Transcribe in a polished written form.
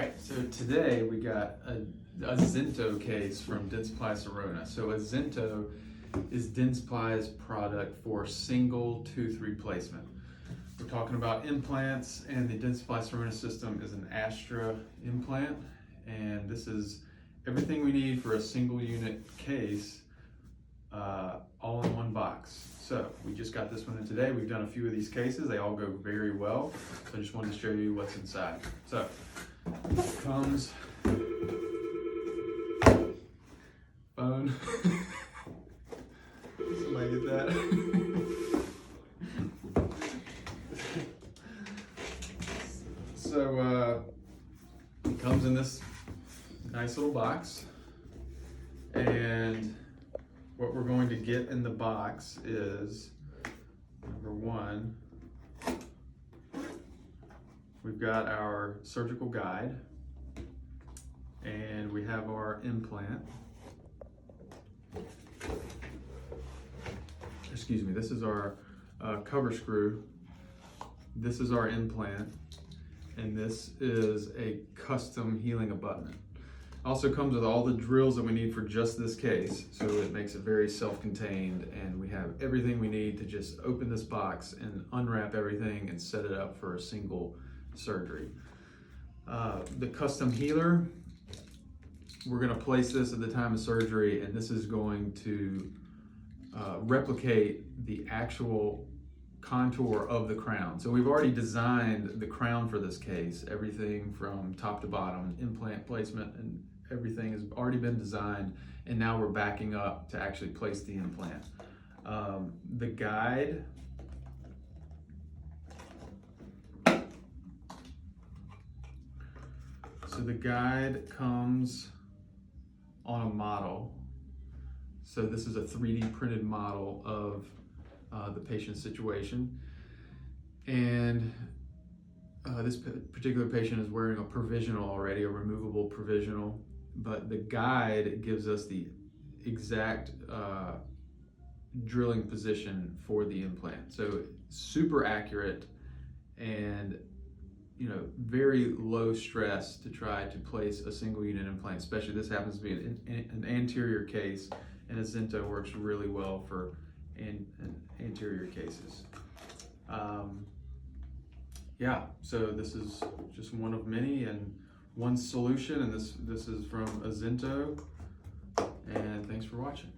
right, so today we got a Zinto case from Dentsply Sirona. So a Zinto is Dentsply's product for single tooth replacement. We're talking about implants, and the Dentsply Sirona system is an Astra implant, and this is everything we need for a single unit case, all in one box. So we just got this one in today. We've done a few of these cases. They all go very well. So I just wanted to show you what's inside. So comes phone. Somebody get that? So it comes in this nice little box, and what we're going to get in the box is, number one, we've got our surgical guide, and we have our implant. Excuse me, this is our cover screw. This is our implant, and this is a custom healing abutment. Also comes with all the drills that we need for just this case, so it makes it very self-contained, and we have everything we need to just open this box and unwrap everything and set it up for a single surgery. The custom healer, we're going to place this at the time of surgery, and this is going to replicate the actual contour of the crown. So we've already designed the crown for this case, everything from top to bottom, implant placement, and everything has already been designed, and now we're backing up to actually place the implant. The guide, so the guide comes on a model. So this is a 3D printed model of the patient's situation, and this particular patient is wearing a provisional already, a removable provisional, but the guide gives us the exact drilling position for the implant. So super accurate, and very low stress to try to place a single unit implant, especially this happens to be an anterior case, and a Zinto works really well for anterior cases. Yeah, so this is just one of many and one solution, and this is from a Zinto, and thanks for watching.